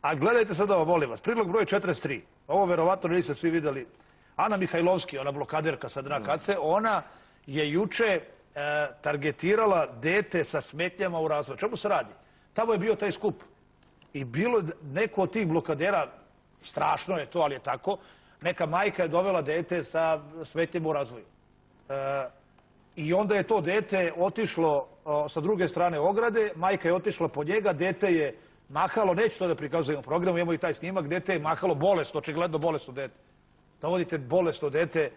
A gledajte sad ovo, molim vas, prilog broj 43. Ovo verovatno niste svi vidjeli. Ana Mihajlovski, ona blokaderka sa dna kace, ona je juče targetirala dete sa smetnjama u razvoju. Čemu se radi? Tamo je bio taj skup. I bilo neko od tih blokadera, strašno je to, ali je tako, neka majka je dovela dete sa smetnjama u razvoju. I onda je to dete otišlo sa druge strane ograde, majka je otišla po njega, dete je mahalo, neću to da prikazujem u programu, imamo i taj snimak, dete je mahalo bolesno, očigledno bolesno dete. Dovodite bolesno dete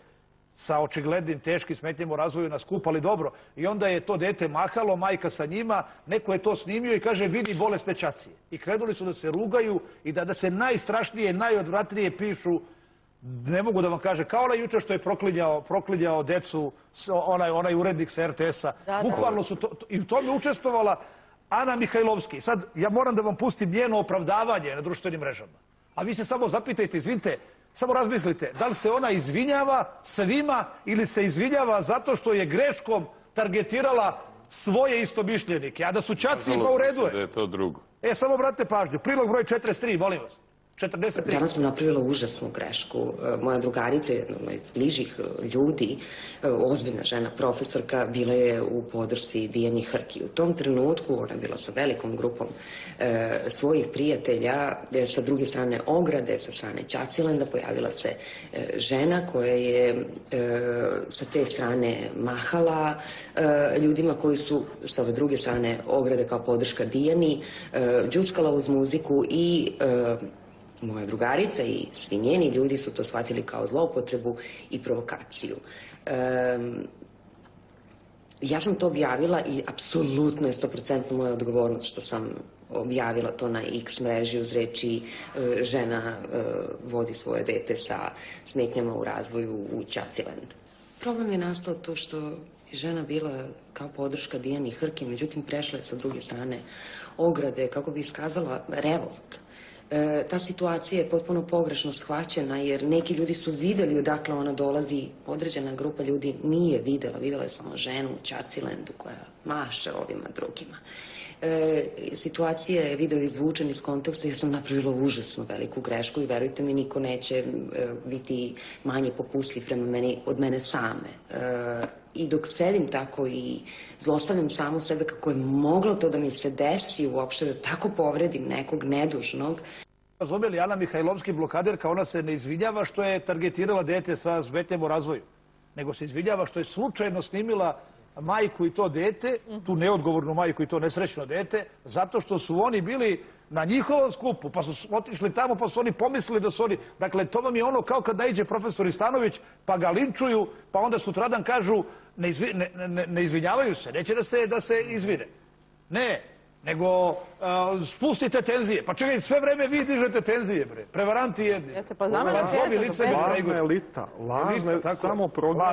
sa očiglednim teškim smetnjama u razvoju na skup, ali dobro. I onda je to dete mahalo, majka sa njima, neko je to snimio i kaže vidi bolesne ćacije. I krenuli su da se rugaju i da se najstrašnije, najodvratnije pišu, ne mogu da vam kaže, kao onaj juče što je proklinjao decu, onaj urednik sa RTS-a. Bukvalno su i u tome učestvovala Ana Mihajlovski. Sad, ja moram da vam pustim njeno opravdavanje na društvenim mrežama. A vi se samo zapitajte, izvinite, samo razmislite, da li se ona izvinjava svima ili se izvinjava zato što je greškom targetirala svoje istomišljenike, a da su ćaci pa u redu je. Da je to drugo. Samo obratite pažnju, prilog broj 43, molim vas. 43. Danas sam napravila užasnu grešku. Moja drugarica, jedna od mojih bližih ljudi, ozbiljna žena, profesorka, bila je u podršci Dijani Hrki. U tom trenutku ona je bila sa velikom grupom svojih prijatelja, sa druge strane ograde, sa strane Ćacilenda, pojavila se žena koja je sa te strane mahala ljudima koji su sa ove druge strane ograde kao podrška Dijani, džuskala uz muziku i moja drugarica i svi njeni ljudi su to shvatili kao zloupotrebu i provokaciju. Ja sam to objavila i apsolutno je 100% moja odgovornost što sam objavila to na X mreži uz reči žena vodi svoje dete sa smetnjama u razvoju u Ćacilend. Problem je nastao to što je žena bila kao podrška Dijani Hrki, međutim prešla je sa druge strane ograde kako bi iskazala revolt. Ta situacija je potpuno pogrešno shvaćena jer neki ljudi su videli odakle ona dolazi, određena grupa ljudi nije videla je samo ženu u Ćacilendu koja maše ovima drugima. Situacija je video izvučen iz konteksta jer sam napravila užasno veliku grešku i verujte mi niko neće biti manje popustljiv prema meni od mene same. I dok sedim tako i zlostavljam samu sebe kako je moglo to da mi se desi uopšte da tako povredim nekog nedužnog. Razumeli, Ana Mihajlovski blokaderka, ona se ne izvinjava što je targetirala dete sa smetnjama u razvoju, nego se izvinjava što je slučajno snimila majku i to dete, tu neodgovornu majku i to nesrećno dete, zato što su oni bili na njihovom skupu, pa su otišli tamo, pa su oni pomislili da su oni... Dakle, to vam je ono kao kad naiđe profesor Istanović, pa ga linčuju, pa onda sutradan kažu ne izvinjavaju se, neće da se izvine. Ne, nego spustite tenzije. Pa čekaj, sve vreme vi dižete tenzije, bre. Prevaranti jedni. Jeste, pa znamo da se Lažna elita, samo prodaje.